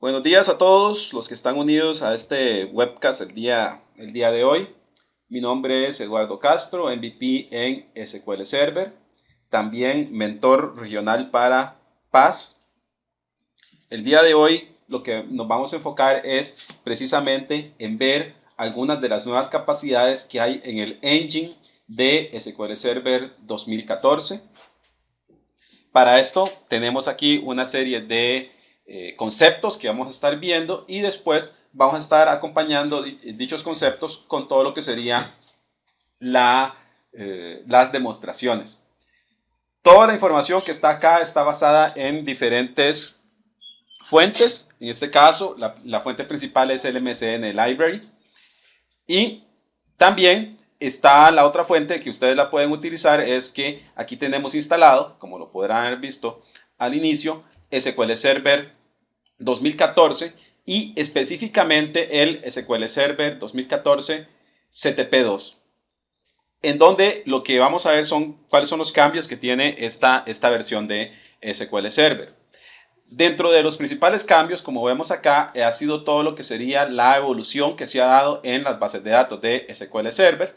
Buenos días a todos los que están unidos a este webcast el día de hoy. Mi nombre es Eduardo Castro, MVP en SQL Server, también mentor regional para Paz. El día de hoy lo que nos vamos a enfocar es precisamente en ver algunas de las nuevas capacidades que hay en el engine de SQL Server 2014. Para esto tenemos aquí una serie de conceptos que vamos a estar viendo y después vamos a estar acompañando dichos conceptos con todo lo que sería las demostraciones. Toda la información que está acá está basada en diferentes fuentes. En este caso, la fuente principal es el MSN Library. Y también está la otra fuente que ustedes la pueden utilizar, es que aquí tenemos instalado, como lo podrán haber visto al inicio, SQL Server 2014 y específicamente el SQL Server 2014 CTP2, en donde lo que vamos a ver son cuáles son los cambios que tiene esta versión de SQL Server. Dentro de los principales cambios, como vemos acá, ha sido todo lo que sería la evolución que se ha dado en las bases de datos de SQL Server.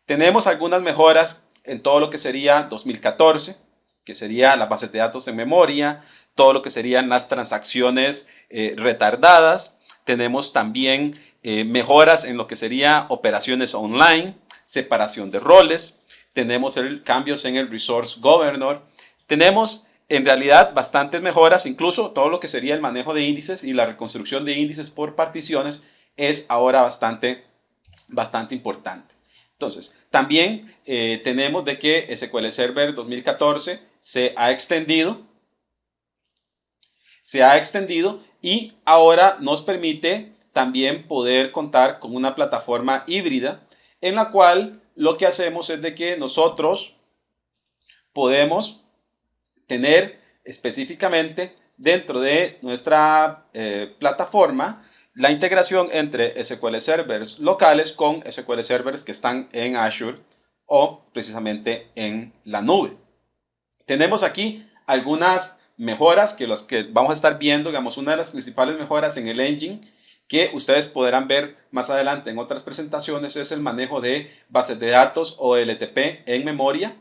Tenemos algunas mejoras en todo lo que sería 2014, que sería las bases de datos en memoria, todo lo que serían las transacciones retardadas. Tenemos también mejoras en lo que sería operaciones online, separación de roles. Tenemos cambios en el Resource Governor. Tenemos en realidad bastantes mejoras, incluso todo lo que sería el manejo de índices y la reconstrucción de índices por particiones es ahora bastante importante. Entonces, también tenemos de que SQL Server 2014 se ha extendido y ahora nos permite también poder contar con una plataforma híbrida en la cual lo que hacemos es de que nosotros podemos tener específicamente dentro de nuestra plataforma la integración entre SQL Servers locales con SQL Servers que están en Azure o precisamente en la nube. Tenemos aquí algunas mejoras que las que vamos a estar viendo. Digamos, una de las principales mejoras en el engine que ustedes podrán ver más adelante en otras presentaciones es el manejo de bases de datos o LTP en memoria.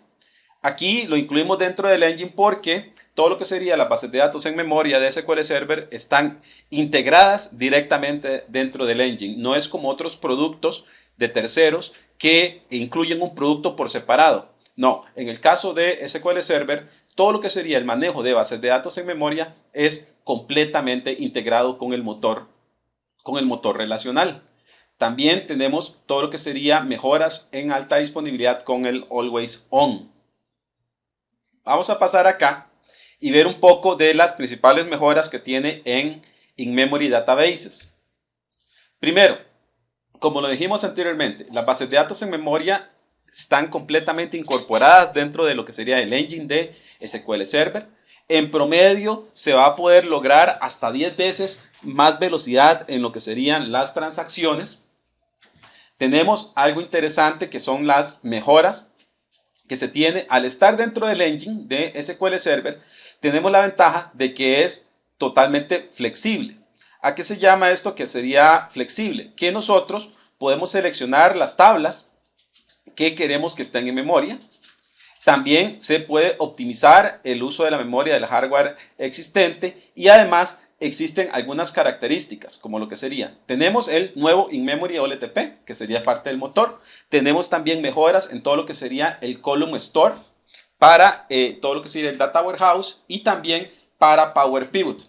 Aquí lo incluimos dentro del engine porque todo lo que sería las bases de datos en memoria de SQL Server están integradas directamente dentro del engine. No es como otros productos de terceros que incluyen un producto por separado. No, en el caso de SQL Server, todo lo que sería el manejo de bases de datos en memoria es completamente integrado con el motor relacional. También tenemos todo lo que sería mejoras en alta disponibilidad con el Always On. Vamos a pasar acá y ver un poco de las principales mejoras que tiene en In-Memory Databases. Primero, como lo dijimos anteriormente, las bases de datos en memoria están completamente incorporadas dentro de lo que sería el engine de SQL Server. En promedio se va a poder lograr hasta 10 veces más velocidad en lo que serían las transacciones. Tenemos algo interesante que son las mejoras que se tiene al estar dentro del engine de SQL Server. Tenemos la ventaja de que es totalmente flexible. ¿A qué se llama esto que sería flexible? Que nosotros podemos seleccionar las tablas que queremos que estén en memoria. También se puede optimizar el uso de la memoria del hardware existente y además existen algunas características como lo que sería, tenemos el nuevo In-Memory OLTP que sería parte del motor. Tenemos también mejoras en todo lo que sería el Column Store para todo lo que sería el Data Warehouse y también para Power Pivot.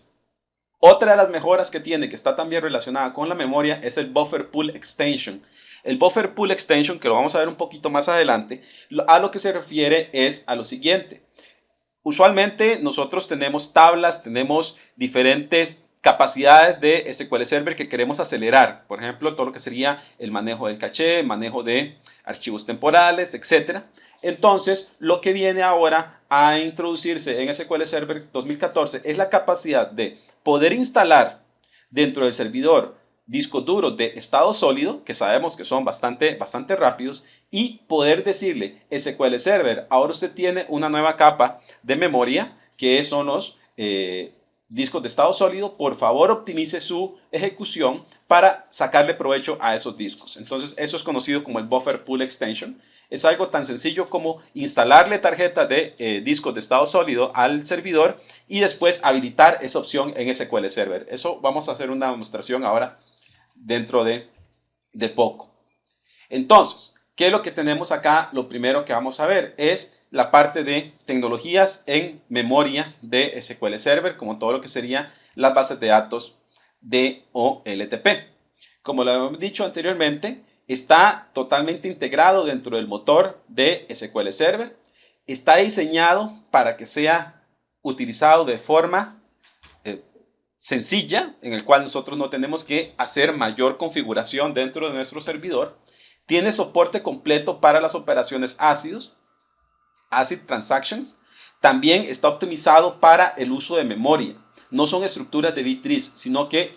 Otra de las mejoras que tiene, que está también relacionada con la memoria, es el Buffer Pool Extension. El Buffer Pool Extension, que lo vamos a ver un poquito más adelante, a lo que se refiere es a lo siguiente. Usualmente nosotros tenemos tablas, tenemos diferentes capacidades de SQL Server que queremos acelerar. Por ejemplo, todo lo que sería el manejo del caché, el manejo de archivos temporales, etc. Entonces, lo que viene ahora a introducirse en SQL Server 2014 es la capacidad de poder instalar dentro del servidor discos duros de estado sólido, que sabemos que son bastante rápidos, y poder decirle SQL Server, ahora usted tiene una nueva capa de memoria, que son los discos de estado sólido, por favor optimice su ejecución para sacarle provecho a esos discos. Entonces eso es conocido como el Buffer Pool Extension. Es algo tan sencillo como instalarle tarjetas de discos de estado sólido al servidor y después habilitar esa opción en SQL Server. Eso vamos a hacer una demostración ahora dentro de poco. Entonces, ¿qué es lo que tenemos acá? Lo primero que vamos a ver es la parte de tecnologías en memoria de SQL Server, como todo lo que sería las bases de datos de OLTP. Como lo hemos dicho anteriormente, está totalmente integrado dentro del motor de SQL Server. Está diseñado para que sea utilizado de forma sencilla, en el cual nosotros no tenemos que hacer mayor configuración dentro de nuestro servidor. Tiene soporte completo para las operaciones ácidos, ACID Transactions. También está optimizado para el uso de memoria. No son estructuras de bit-tree, sino que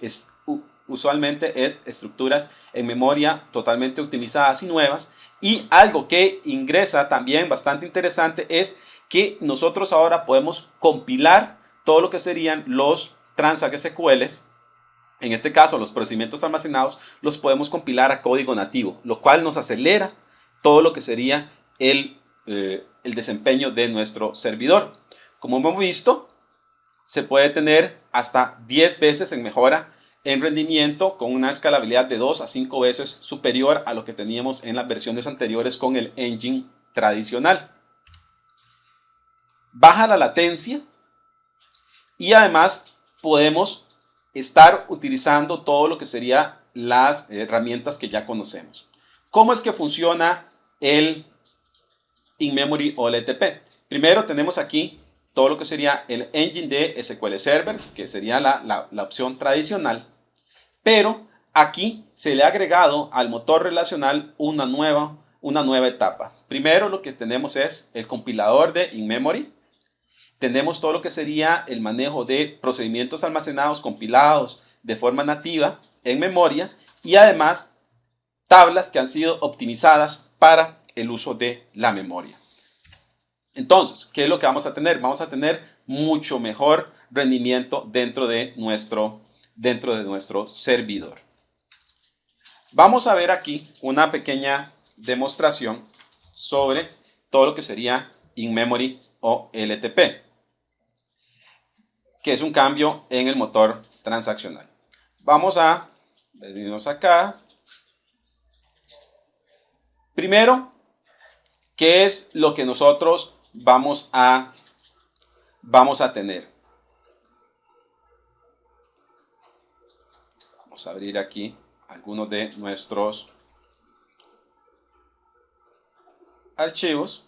usualmente es estructuras en memoria totalmente optimizadas y nuevas. Y algo que ingresa también bastante interesante es que nosotros ahora podemos compilar todo lo que serían los Transact SQLs. En este caso, los procedimientos almacenados los podemos compilar a código nativo, lo cual nos acelera todo lo que sería el desempeño de nuestro servidor. Como hemos visto, se puede tener hasta 10 veces en mejora en rendimiento con una escalabilidad de 2 a 5 veces superior a lo que teníamos en las versiones anteriores con el engine tradicional. Baja la latencia y además podemos estar utilizando todo lo que serían las herramientas que ya conocemos. ¿Cómo es que funciona el in-memory OLTP? Primero tenemos aquí todo lo que sería el engine de SQL Server, que sería la opción tradicional, pero aquí se le ha agregado al motor relacional una nueva etapa. Primero lo que tenemos es el compilador de in-memory. Tenemos todo lo que sería el manejo de procedimientos almacenados compilados de forma nativa en memoria y además tablas que han sido optimizadas para el uso de la memoria. Entonces, ¿qué es lo que vamos a tener? Vamos a tener mucho mejor rendimiento dentro de nuestro servidor. Vamos a ver aquí una pequeña demostración sobre todo lo que sería in-memory o LTP, que es un cambio en el motor transaccional. Vamos a venirnos acá. Primero, ¿qué es lo que nosotros vamos a tener? Vamos a abrir aquí algunos de nuestros archivos.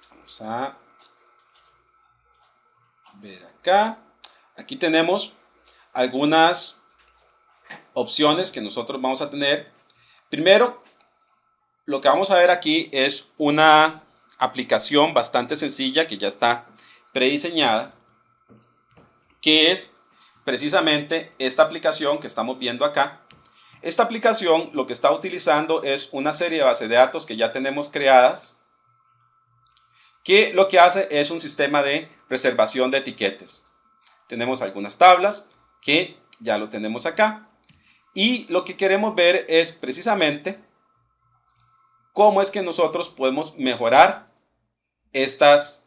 Vamos a ver acá. Aquí tenemos algunas opciones que nosotros vamos a tener. Primero, lo que vamos a ver aquí es una aplicación bastante sencilla que ya está prediseñada, que es precisamente esta aplicación que estamos viendo acá. Esta aplicación lo que está utilizando es una serie de bases de datos que ya tenemos creadas, que lo que hace es un sistema de reservación de etiquetas. Tenemos algunas tablas que ya lo tenemos acá y lo que queremos ver es precisamente cómo es que nosotros podemos mejorar estas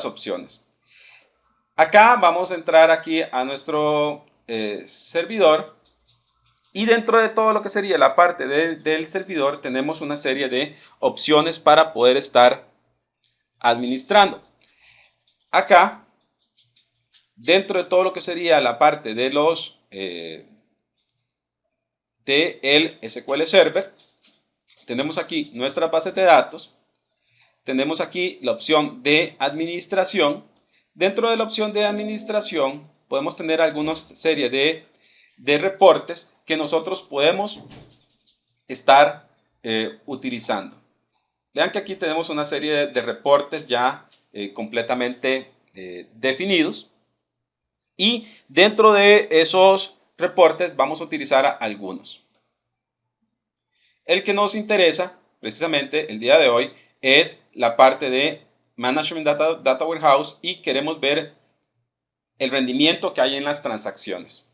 opciones. Acá vamos a entrar aquí a nuestro servidor y dentro de todo lo que sería la parte del servidor tenemos una serie de opciones para poder estar administrando. Acá, dentro de todo lo que sería la parte de los del SQL Server, tenemos aquí nuestra base de datos, tenemos aquí la opción de administración. Dentro de la opción de administración podemos tener algunas serie de reportes que nosotros podemos estar utilizando. Vean que aquí tenemos una serie de reportes ya completamente definidos. Y dentro de esos reportes vamos a utilizar algunos. El que nos interesa precisamente el día de hoy es la parte de Management Data Warehouse y queremos ver el rendimiento que hay en las transacciones.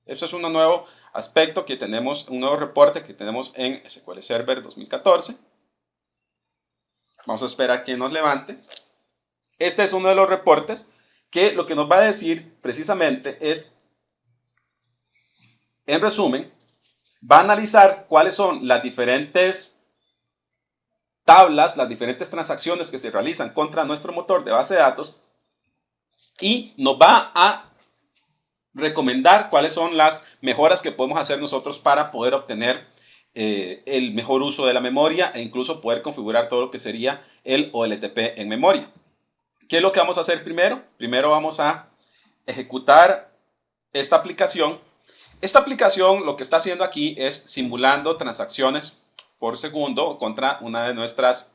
Eso es un nuevo aspecto que tenemos, un nuevo reporte que tenemos en SQL Server 2014. Vamos a esperar que nos levante. Este es uno de los reportes que lo que nos va a decir precisamente es, en resumen, va a analizar cuáles son las diferentes tablas, las diferentes transacciones que se realizan contra nuestro motor de base de datos y nos va a recomendar cuáles son las mejoras que podemos hacer nosotros para poder obtener el mejor uso de la memoria e incluso poder configurar todo lo que sería el OLTP en memoria. ¿Qué es lo que vamos a hacer primero? Primero vamos a ejecutar esta aplicación. Esta aplicación lo que está haciendo aquí es simulando transacciones por segundo contra una de nuestras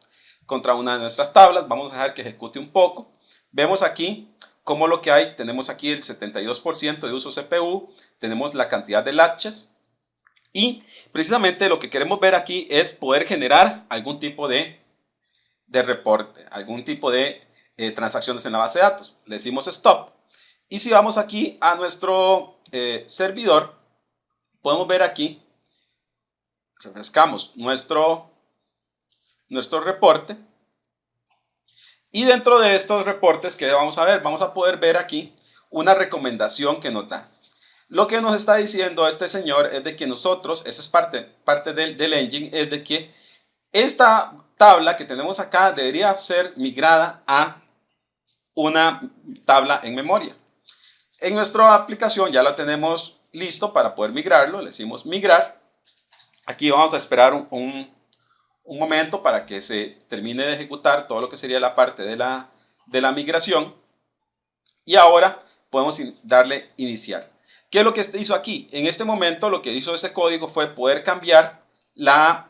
tablas. Vamos a dejar que ejecute un poco. Vemos aquí cómo lo que hay. Tenemos aquí el 72% de uso CPU. Tenemos la cantidad de latches. Y precisamente lo que queremos ver aquí es poder generar algún tipo de reporte, algún tipo de transacciones en la base de datos. Le decimos stop. Y si vamos aquí a nuestro servidor, podemos ver aquí, refrescamos nuestro reporte. Y dentro de estos reportes que vamos a ver, vamos a poder ver aquí una recomendación que nos da. Lo que nos está diciendo este señor es de que nosotros, esa es parte del engine, es de que esta tabla que tenemos acá debería ser migrada a una tabla en memoria. En nuestra aplicación ya la tenemos listo para poder migrarlo. Le decimos migrar. Aquí vamos a esperar un momento para que se termine de ejecutar todo lo que sería la parte de la migración. Y ahora podemos darle iniciar. ¿Qué es lo que hizo aquí? En este momento lo que hizo ese código fue poder cambiar la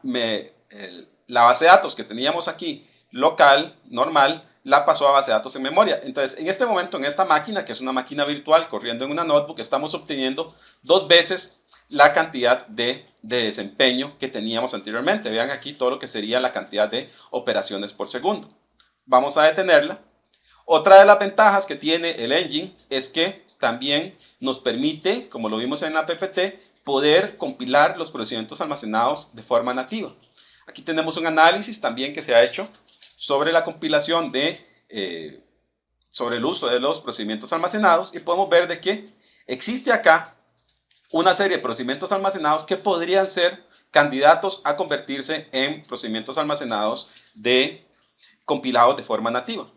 base de datos que teníamos aquí local, normal, la pasó a base de datos en memoria. Entonces, en este momento, en esta máquina, que es una máquina virtual corriendo en una notebook, estamos obteniendo 2 veces la cantidad de desempeño que teníamos anteriormente. Vean aquí todo lo que sería la cantidad de operaciones por segundo. Vamos a detenerla. Otra de las ventajas que tiene el engine es que también nos permite, como lo vimos en la PPT, poder compilar los procedimientos almacenados de forma nativa. Aquí tenemos un análisis también que se ha hecho sobre la compilación sobre el uso de los procedimientos almacenados y podemos ver de que existe acá una serie de procedimientos almacenados que podrían ser candidatos a convertirse en procedimientos almacenados compilados de forma nativa.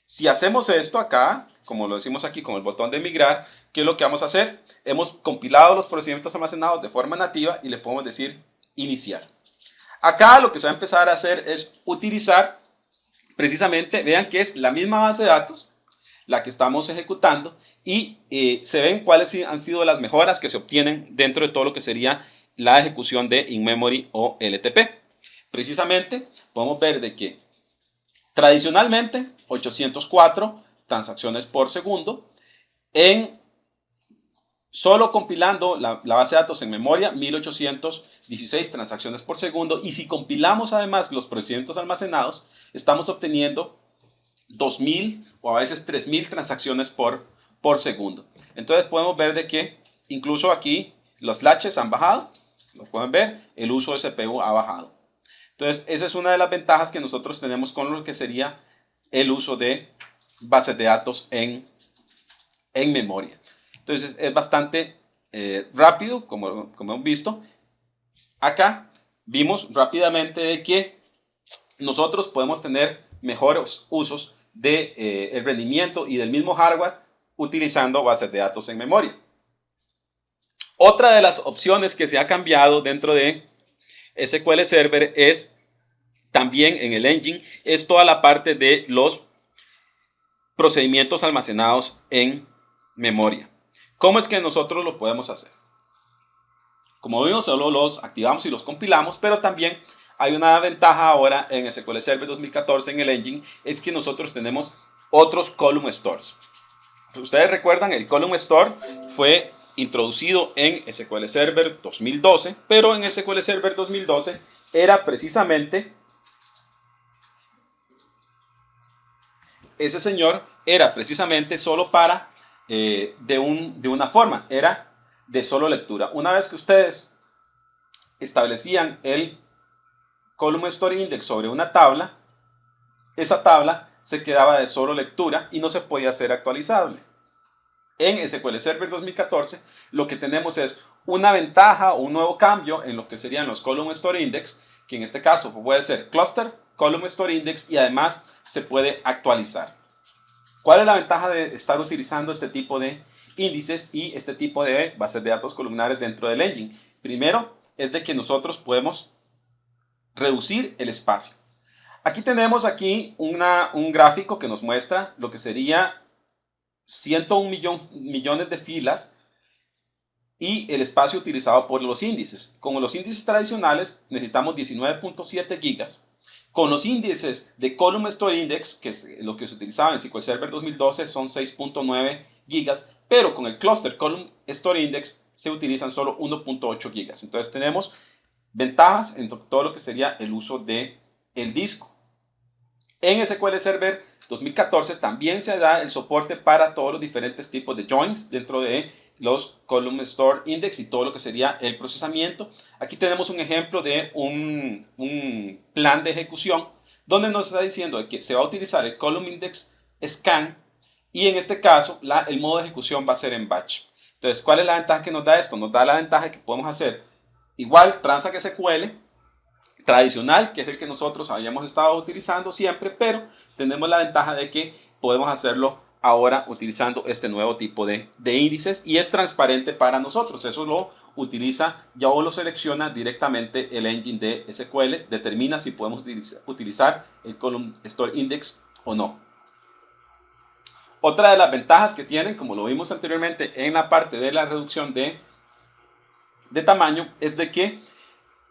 Si hacemos esto acá, como lo decimos aquí con el botón de migrar, ¿qué es lo que vamos a hacer? Hemos compilado los procedimientos almacenados de forma nativa y le podemos decir iniciar. Acá lo que se va a empezar a hacer es utilizar precisamente, vean que es la misma base de datos la que estamos ejecutando y se ven cuáles han sido las mejoras que se obtienen dentro de todo lo que sería la ejecución de in-memory o LTP. Precisamente podemos ver de que tradicionalmente 804 transacciones por segundo, solo compilando la base de datos en memoria, 1816 transacciones por segundo, y si compilamos además los procedimientos almacenados, estamos obteniendo 2000 o a veces 3000 transacciones por segundo. Entonces podemos ver de que incluso aquí los latches han bajado, lo pueden ver, el uso de CPU ha bajado. Entonces esa es una de las ventajas que nosotros tenemos con lo que sería el uso de bases de datos en memoria. Entonces es bastante rápido, como hemos visto. Acá vimos rápidamente de que nosotros podemos tener mejores usos del rendimiento y del mismo hardware utilizando bases de datos en memoria. Otra de las opciones que se ha cambiado dentro de SQL Server es también en el engine, es toda la parte de los procedimientos almacenados en memoria. ¿Cómo es que nosotros lo podemos hacer? Como vimos, solo los activamos y los compilamos, pero también hay una ventaja ahora en SQL Server 2014 en el engine, es que nosotros tenemos otros column stores. Ustedes recuerdan, el column store fue introducido en SQL Server 2012, pero en SQL Server 2012 era precisamente, ese señor era precisamente solo para, de una forma, era de solo lectura. Una vez que ustedes establecían el column store index sobre una tabla, esa tabla se quedaba de solo lectura y no se podía ser actualizable. En SQL Server 2014 lo que tenemos es una ventaja o un nuevo cambio en lo que serían los column store index, que en este caso puede ser cluster, column store index y además se puede actualizar. ¿Cuál es la ventaja de estar utilizando este tipo de índices y este tipo de bases de datos columnares dentro del engine? Primero es de que nosotros podemos reducir el espacio. Aquí tenemos un gráfico que nos muestra lo que sería 101 millones de filas y el espacio utilizado por los índices. Con los índices tradicionales necesitamos 19.7 gigas. Con los índices de Column Store Index, que es lo que se utilizaba en SQL Server 2012, son 6.9 gigas, pero con el Cluster Column Store Index se utilizan solo 1.8 gigas. Entonces tenemos ventajas en todo lo que sería el uso del disco. En SQL Server 2014 también se da el soporte para todos los diferentes tipos de joins dentro de los Column Store Index y todo lo que sería el procesamiento. Aquí tenemos un ejemplo de un plan de ejecución donde nos está diciendo que se va a utilizar el Column Index Scan y en este caso el modo de ejecución va a ser en batch. Entonces, ¿cuál es la ventaja que nos da esto? Nos da la ventaja de que podemos hacer igual Transact SQL tradicional, que es el que nosotros habíamos estado utilizando siempre, pero tenemos la ventaja de que podemos hacerlo ahora utilizando este nuevo tipo de índices y es transparente para nosotros. Eso lo utiliza ya o lo selecciona directamente el engine de SQL, determina si podemos utilizar el Column Store Index o no. Otra de las ventajas que tienen, como lo vimos anteriormente en la parte de la reducción de tamaño, es de que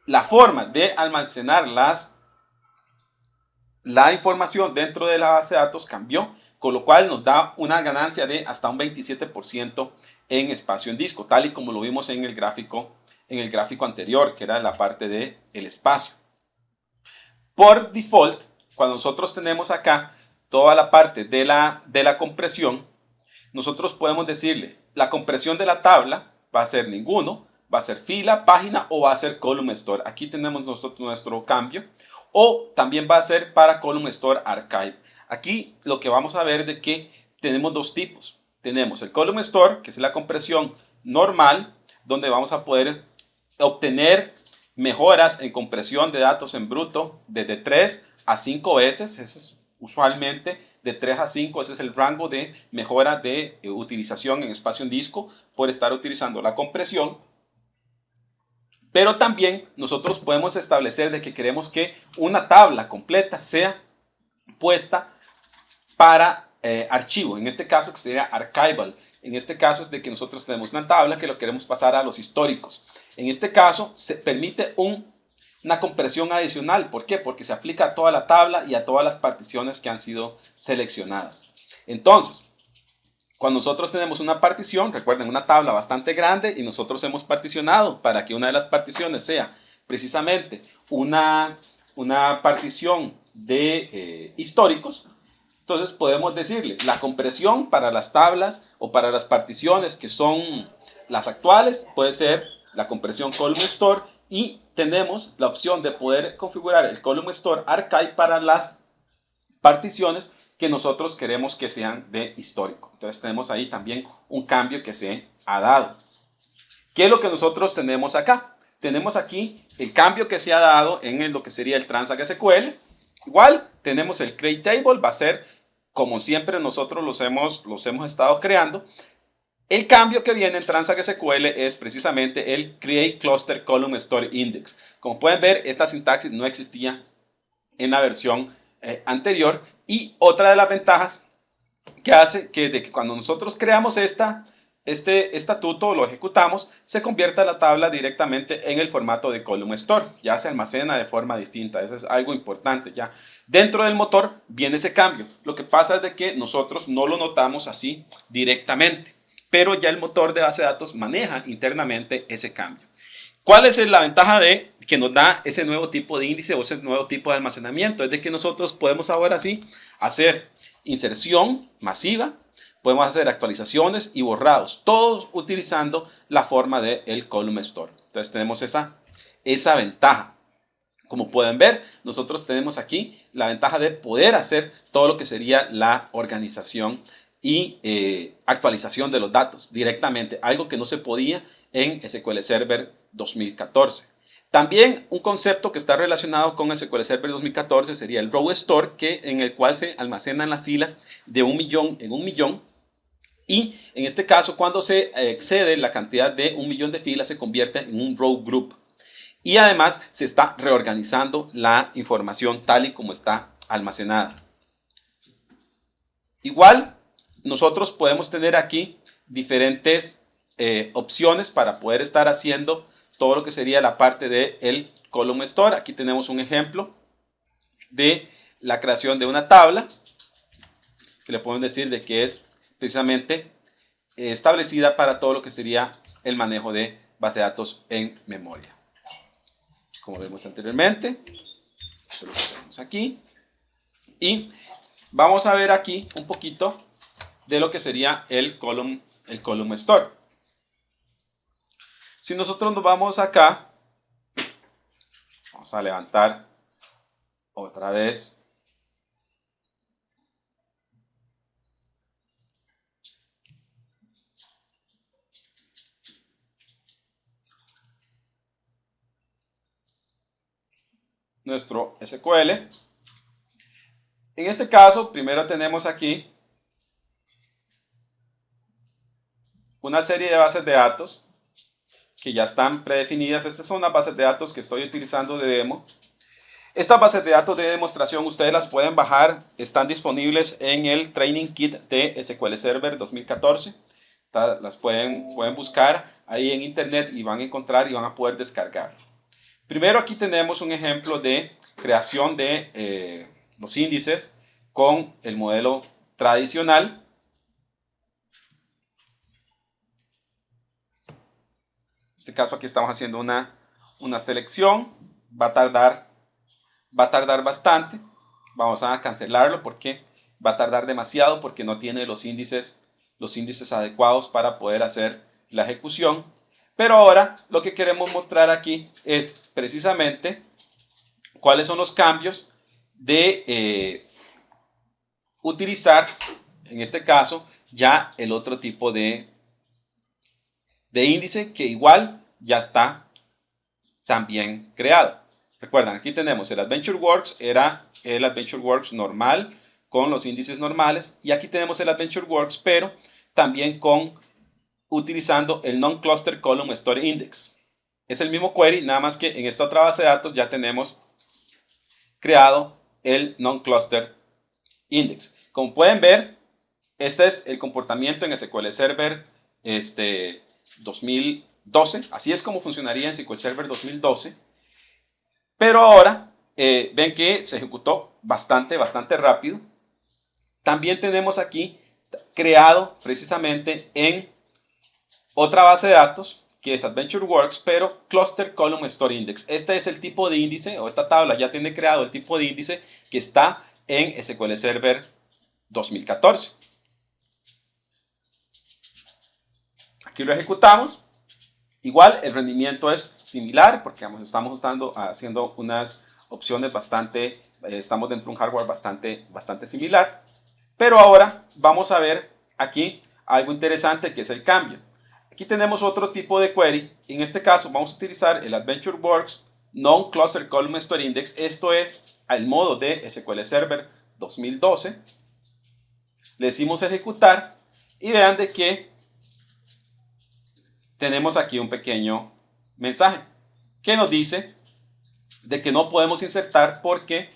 la forma de almacenar la información dentro de la base de datos cambió, con lo cual nos da una ganancia de hasta un 27% en espacio en disco, tal y como lo vimos en el gráfico anterior, que era la parte del espacio. Por default, cuando nosotros tenemos acá toda la parte de la compresión, nosotros podemos decirle, la compresión de la tabla va a ser ninguno, va a ser fila, página o va a ser column store. Aquí tenemos nuestro cambio. O también va a ser para column store archive. Aquí lo que vamos a ver es de que tenemos dos tipos. Tenemos el column store, que es la compresión normal, donde vamos a poder obtener mejoras en compresión de datos en bruto desde 3 a 5 veces. Eso es usualmente de 3 a 5, ese es el rango de mejora de utilización en espacio en disco por estar utilizando la compresión. Pero también nosotros podemos establecer de que queremos que una tabla completa sea puesta para archivo. En este caso que sería archival. En este caso es de que nosotros tenemos una tabla que lo queremos pasar a los históricos. En este caso se permite una compresión adicional. ¿Por qué? Porque se aplica a toda la tabla y a todas las particiones que han sido seleccionadas. Entonces, cuando nosotros tenemos una partición, recuerden, una tabla bastante grande y nosotros hemos particionado para que una de las particiones sea precisamente una partición de históricos, entonces podemos decirle la compresión para las tablas o para las particiones que son las actuales puede ser la compresión column store y tenemos la opción de poder configurar el column store archive para las particiones que nosotros queremos que sean de histórico. Entonces tenemos ahí también un cambio que se ha dado. ¿Qué es lo que nosotros tenemos acá? Tenemos aquí el cambio que se ha dado en lo que sería el Transact SQL. Igual tenemos el Create Table, va a ser como siempre nosotros los hemos estado creando. El cambio que viene en Transact SQL es precisamente el Create Cluster Column Store Index. Como pueden ver, esta sintaxis no existía en la versión anterior y otra de las ventajas que hace que cuando nosotros creamos esta este estatuto lo ejecutamos, se convierte la tabla directamente en el formato de column store. Ya se almacena de forma distinta. Eso es algo importante. Ya dentro del motor viene ese cambio. Lo que pasa es de que nosotros no lo notamos así directamente, pero ya el motor de base de datos maneja internamente ese cambio. ¿Cuál es la ventaja de que nos da ese nuevo tipo de índice o ese nuevo tipo de almacenamiento? Es de que nosotros podemos ahora sí hacer inserción masiva, podemos hacer actualizaciones y borrados, todos utilizando la forma del column store. Entonces tenemos esa ventaja. Como pueden ver, nosotros tenemos aquí la ventaja de poder hacer todo lo que sería la organización y actualización de los datos directamente, algo que no se podía en SQL Server 2014. También un concepto que está relacionado con SQL Server 2014 sería el row store, en el cual se almacenan las filas de 1.000.000 en 1.000.000. Y en este caso, cuando se excede la cantidad de 1.000.000 de filas, se convierte en un row group. Y además se está reorganizando la información tal y como está almacenada. Igual, nosotros podemos tener aquí diferentes opciones para poder estar haciendo todo lo que sería la parte del column store. Aquí tenemos un ejemplo de la creación de una tabla, que le podemos decir de que es precisamente establecida para todo lo que sería el manejo de base de datos en memoria. Como vimos anteriormente, eso lo tenemos aquí. Y vamos a ver aquí un poquito de lo que sería el column store. Si nosotros nos vamos acá, vamos a levantar otra vez nuestro SQL. En este caso, primero tenemos aquí una serie de bases de datos que ya están predefinidas. Estas son las bases de datos que estoy utilizando de demo. Estas bases de datos de demostración ustedes las pueden bajar, están disponibles en el Training Kit de SQL Server 2014. Las pueden buscar ahí en internet y van a encontrar y van a poder descargar. Primero aquí tenemos un ejemplo de creación de los índices con el modelo tradicional. En este caso aquí estamos haciendo una selección. Va a tardar bastante. Vamos a cancelarlo porque va a tardar demasiado porque no tiene los índices adecuados para poder hacer la ejecución. Pero ahora lo que queremos mostrar aquí es precisamente cuáles son los cambios de utilizar, en este caso, ya el otro tipo de índice que igual ya está también creado. Recuerdan, aquí tenemos el AdventureWorks, era el AdventureWorks normal con los índices normales, y aquí tenemos el AdventureWorks, pero también utilizando el Non-Cluster Column Store Index. Es el mismo query, nada más que en esta otra base de datos ya tenemos creado el Non-Cluster Index. Como pueden ver, este es el comportamiento en SQL Server 2012. Así es como funcionaría en SQL Server 2012. Pero ahora ven que se ejecutó bastante rápido. También tenemos aquí creado precisamente en otra base de datos que es AdventureWorks, pero Cluster Column Store Index. Este es el tipo de índice, o esta tabla ya tiene creado el tipo de índice que está en SQL Server 2014. Aquí lo ejecutamos. Igual el rendimiento es similar porque estamos haciendo unas opciones estamos dentro de un hardware bastante similar. Pero ahora vamos a ver aquí algo interesante que es el cambio. Aquí tenemos otro tipo de query. En este caso vamos a utilizar el AdventureWorks Non-Cluster Column Store Index. Esto es al modo de SQL Server 2012. Le decimos ejecutar y vean de que tenemos aquí un pequeño mensaje que nos dice de que no podemos insertar porque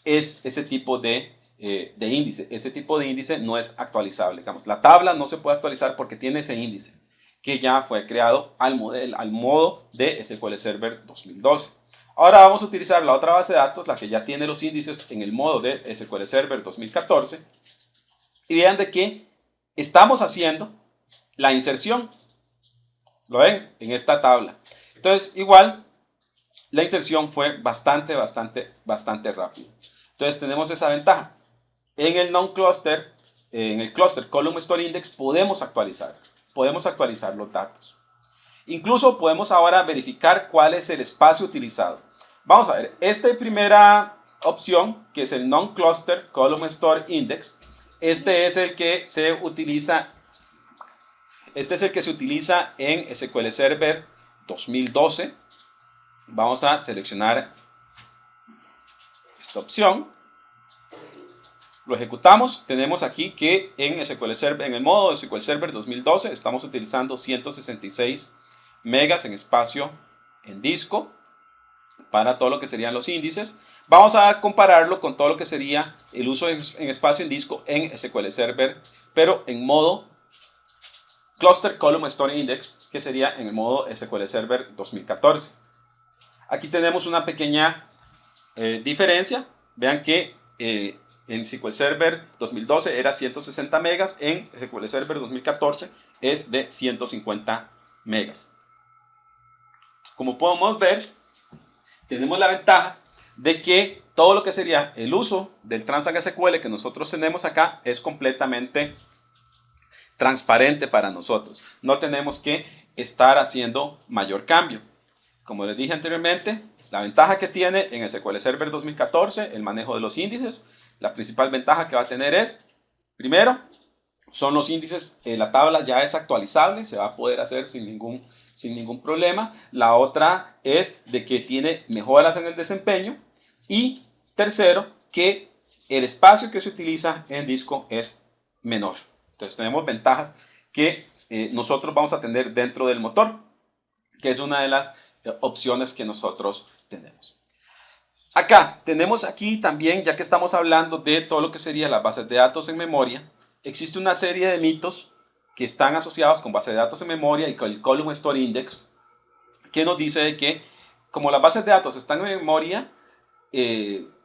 es ese tipo de índice. Ese tipo de índice no es actualizable. Digamos, la tabla no se puede actualizar porque tiene ese índice. que ya fue creado al modo de SQL Server 2012. Ahora vamos a utilizar la otra base de datos, la que ya tiene los índices en el modo de SQL Server 2014. Y vean de que estamos haciendo la inserción. ¿Lo ven? En esta tabla. Entonces, igual, la inserción fue bastante rápido. Entonces, tenemos esa ventaja. En el non-cluster, en el cluster Column Store Index, podemos actualizar los datos. Incluso podemos ahora verificar cuál es el espacio utilizado. Vamos a ver, esta primera opción, que es el non-cluster Column Store Index, este es el que se utiliza en SQL Server 2012. Vamos a seleccionar esta opción. Lo ejecutamos. Tenemos aquí que en SQL Server, en el modo de SQL Server 2012, estamos utilizando 166 megas en espacio en disco para todo lo que serían los índices. Vamos a compararlo con todo lo que sería el uso en espacio en disco en SQL Server, pero en modo Cluster Column Store Index, que sería en el modo SQL Server 2014. Aquí tenemos una pequeña diferencia. Vean que en SQL Server 2012 era 160 megas, en SQL Server 2014 es de 150 megas. Como podemos ver, tenemos la ventaja de que todo lo que sería el uso del Transact SQL que nosotros tenemos acá es completamente transparente para nosotros. No tenemos que estar haciendo mayor cambio. Como les dije anteriormente, la ventaja que tiene en SQL Server 2014, el manejo de los índices, la principal ventaja que va a tener es, primero, son los índices, la tabla ya es actualizable, se va a poder hacer sin ningún problema. La otra es de que tiene mejoras en el desempeño. Y tercero, que el espacio que se utiliza en disco es menor. Entonces tenemos ventajas que nosotros vamos a tener dentro del motor, que es una de las opciones que nosotros tenemos. Acá tenemos aquí también, ya que estamos hablando de todo lo que sería las bases de datos en memoria, existe una serie de mitos que están asociados con bases de datos en memoria y con el Column Store Index, que nos dice de que como las bases de datos están en memoria,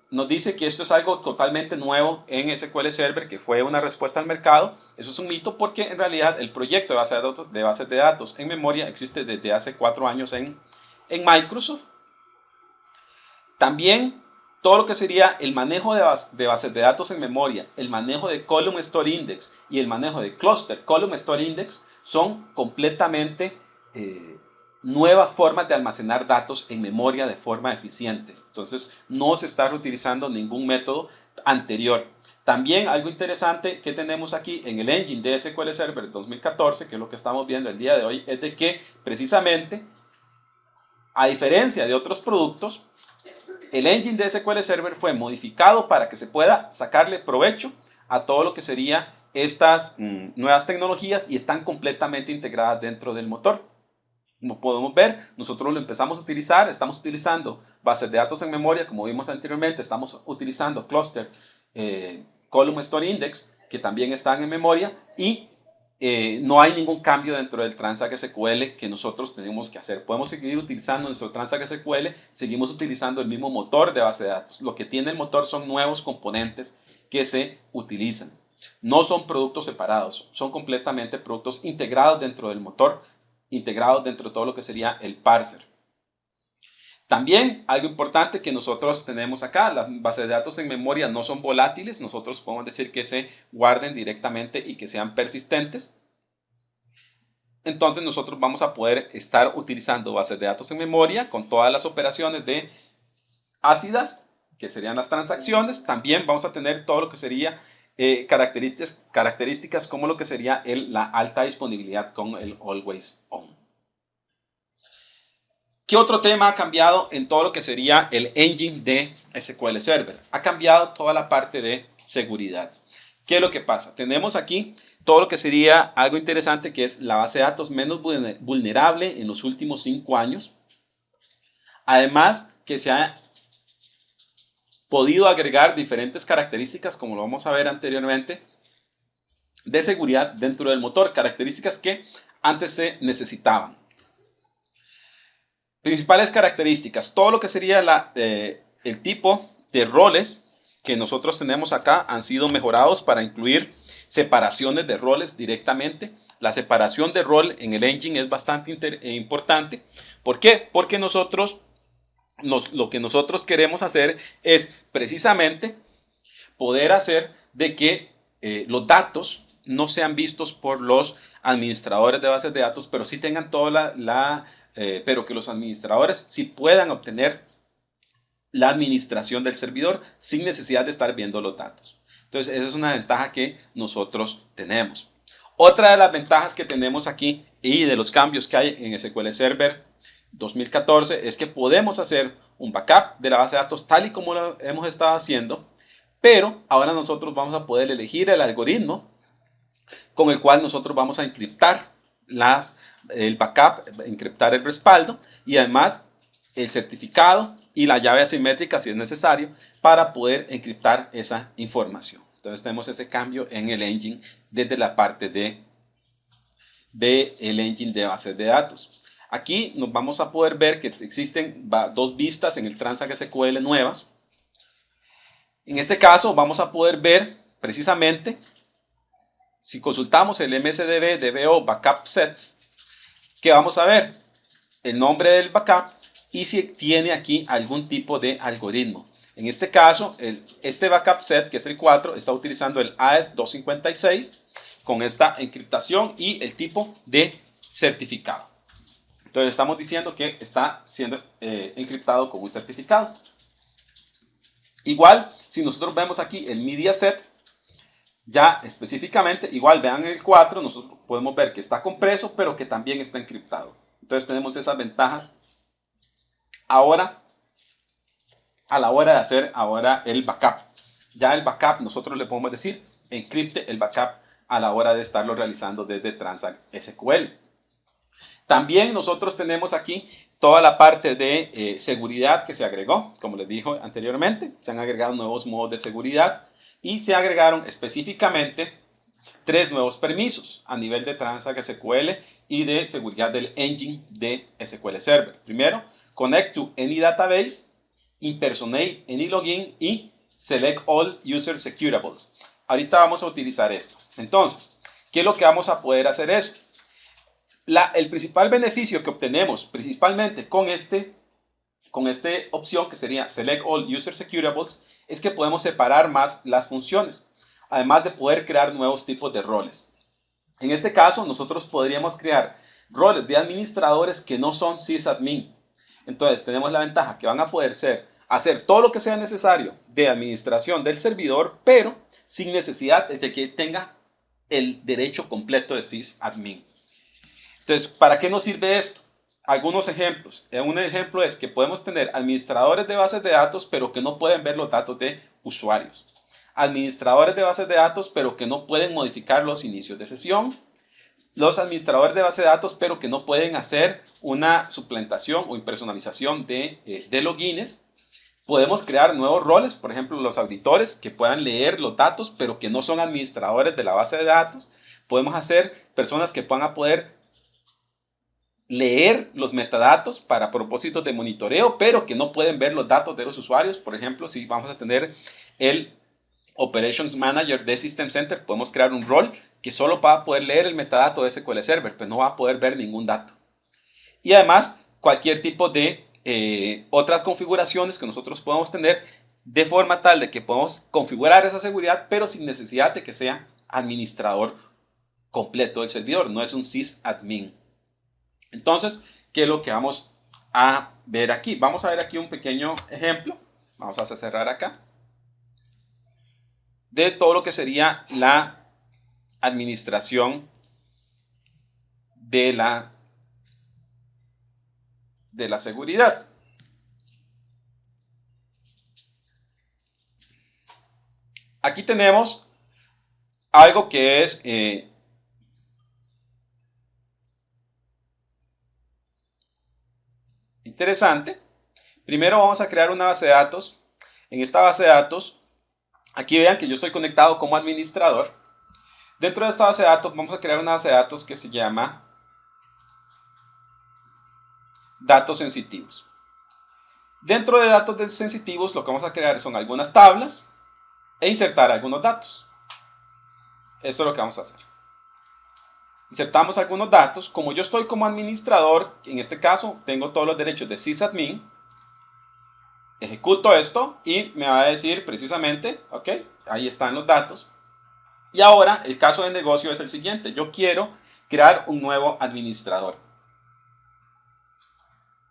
nos dice que esto es algo totalmente nuevo en SQL Server, que fue una respuesta al mercado. Eso es un mito porque en realidad el proyecto de bases de datos en memoria existe desde hace 4 años en Microsoft. También todo lo que sería el manejo de bases de datos en memoria, el manejo de Column Store Index y el manejo de Cluster Column Store Index son completamente nuevas formas de almacenar datos en memoria de forma eficiente. Entonces no se está reutilizando ningún método anterior. También algo interesante que tenemos aquí en el engine de SQL Server 2014, que es lo que estamos viendo el día de hoy, es de que precisamente, a diferencia de otros productos, el engine de SQL Server fue modificado para que se pueda sacarle provecho a todo lo que sería estas nuevas tecnologías y están completamente integradas dentro del motor. Como podemos ver, nosotros lo empezamos a utilizar, estamos utilizando bases de datos en memoria, como vimos anteriormente, estamos utilizando Cluster Column Store Index, que también están en memoria, y no hay ningún cambio dentro del Transact SQL que nosotros tenemos que hacer. Podemos seguir utilizando nuestro Transact SQL, seguimos utilizando el mismo motor de base de datos. Lo que tiene el motor son nuevos componentes que se utilizan. No son productos separados, son completamente productos integrados dentro del motor, integrados dentro de todo lo que sería el parser. También algo importante que nosotros tenemos acá, las bases de datos en memoria no son volátiles, nosotros podemos decir que se guarden directamente y que sean persistentes. Entonces nosotros vamos a poder estar utilizando bases de datos en memoria con todas las operaciones de ácidas, que serían las transacciones. También vamos a tener todo lo que sería características como lo que sería la alta disponibilidad con el Always On. ¿Qué otro tema ha cambiado en todo lo que sería el engine de SQL Server? Ha cambiado toda la parte de seguridad. ¿Qué es lo que pasa? Tenemos aquí todo lo que sería algo interesante, que es la base de datos menos vulnerable en los últimos 5 años. Además, que se ha podido agregar diferentes características, como lo vamos a ver anteriormente, de seguridad dentro del motor. Características que antes se necesitaban. Principales características. Todo lo que sería el tipo de roles que nosotros tenemos acá han sido mejorados para incluir separaciones de roles directamente. La separación de rol en el engine es bastante importante. ¿Por qué? Porque lo que nosotros queremos hacer es precisamente poder hacer de que los datos no sean vistos por los administradores de bases de datos, pero sí tengan toda pero que los administradores sí puedan obtener la administración del servidor sin necesidad de estar viendo los datos. Entonces, esa es una ventaja que nosotros tenemos. Otra de las ventajas que tenemos aquí y de los cambios que hay en SQL Server 2014 es que podemos hacer un backup de la base de datos tal y como lo hemos estado haciendo, pero ahora nosotros vamos a poder elegir el algoritmo con el cual nosotros vamos a encriptar el backup, encriptar el respaldo y además el certificado y la llave asimétrica si es necesario para poder encriptar esa información. Entonces tenemos ese cambio en el engine desde la parte del engine de bases de datos. Aquí nos vamos a poder ver que existen dos vistas en el Transact SQL nuevas. En este caso vamos a poder ver precisamente, si consultamos el MSDB DBO Backup Sets, que vamos a ver el nombre del backup y si tiene aquí algún tipo de algoritmo. En este caso, este backup set, que es el 4, está utilizando el AES-256 con esta encriptación y el tipo de certificado. Entonces estamos diciendo que está siendo encriptado con un certificado. Igual, si nosotros vemos aquí el media set, ya específicamente, igual vean el 4, nosotros podemos ver que está compreso, pero que también está encriptado. Entonces tenemos esas ventajas ahora a la hora de hacer ahora el backup. Ya el backup nosotros le podemos decir encripte el backup a la hora de estarlo realizando desde Transact SQL. También nosotros tenemos aquí toda la parte de seguridad que se agregó, como les dije anteriormente, se han agregado nuevos modos de seguridad y se agregaron específicamente 3 nuevos permisos a nivel de Transact SQL y de seguridad del engine de SQL Server. Primero, Connect to any database, Impersonate any login y Select all user securables. Ahorita vamos a utilizar esto. Entonces, ¿qué es lo que vamos a poder hacer eso? El principal beneficio que obtenemos principalmente con esta opción que sería Select all user securables es que podemos separar más las funciones, además de poder crear nuevos tipos de roles. En este caso, nosotros podríamos crear roles de administradores que no son sysadmin. Entonces, tenemos la ventaja que van a poder hacer todo lo que sea necesario de administración del servidor, pero sin necesidad de que tenga el derecho completo de sysadmin. Entonces, ¿para qué nos sirve esto? Algunos ejemplos. Un ejemplo es que podemos tener administradores de bases de datos, pero que no pueden ver los datos de usuarios. Administradores de bases de datos, pero que no pueden modificar los inicios de sesión. Los administradores de base de datos, pero que no pueden hacer una suplantación o impersonalización de logins. Podemos crear nuevos roles, por ejemplo, los auditores que puedan leer los datos, pero que no son administradores de la base de datos. Podemos hacer personas que puedan poder leer los metadatos para propósitos de monitoreo, pero que no pueden ver los datos de los usuarios. Por ejemplo, si vamos a tener el Operations Manager de System Center, podemos crear un rol que solo va a poder leer el metadato de SQL Server, pero no va a poder ver ningún dato. Y además, cualquier tipo de otras configuraciones que nosotros podamos tener de forma tal de que podamos configurar esa seguridad, pero sin necesidad de que sea administrador completo del servidor, no es un sysadmin. Entonces, ¿qué es lo que vamos a ver aquí? Vamos a ver aquí un pequeño ejemplo. Vamos a cerrar acá. De todo lo que sería la administración de la seguridad. Aquí tenemos algo que es interesante. Primero vamos a crear una base de datos. En esta base de datos, aquí vean que yo estoy conectado como administrador. Dentro de esta base de datos vamos a crear una base de datos que se llama datos sensitivos. Dentro de datos sensitivos lo que vamos a crear son algunas tablas e insertar algunos datos. Eso es lo que vamos a hacer. Insertamos algunos datos. Como yo estoy como administrador, en este caso tengo todos los derechos de sysadmin, ejecuto esto y me va a decir precisamente, ok, ahí están los datos. Y ahora el caso de negocio es el siguiente. Yo quiero crear un nuevo administrador.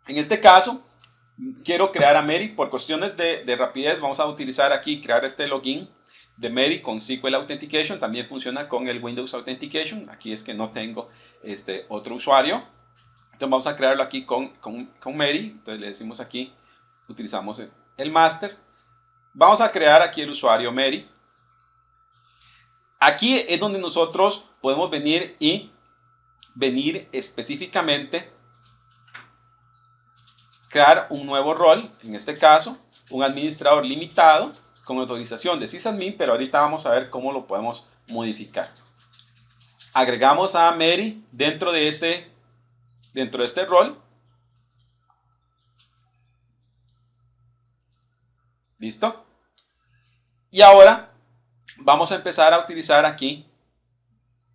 En este caso, quiero crear a Mary. Por cuestiones de rapidez, vamos a utilizar aquí, crear este login de Mary con SQL Authentication. También funciona con el Windows Authentication. Aquí es que no tengo otro usuario. Entonces vamos a crearlo aquí con Mary. Entonces le decimos aquí, utilizamos el master. Vamos a crear aquí el usuario Mary. Aquí es donde nosotros podemos venir específicamente crear un nuevo rol, en este caso, un administrador limitado con autorización de sysadmin, pero ahorita vamos a ver cómo lo podemos modificar. Agregamos a Mary dentro de este rol. ¿Listo? Y ahora vamos a empezar a utilizar aquí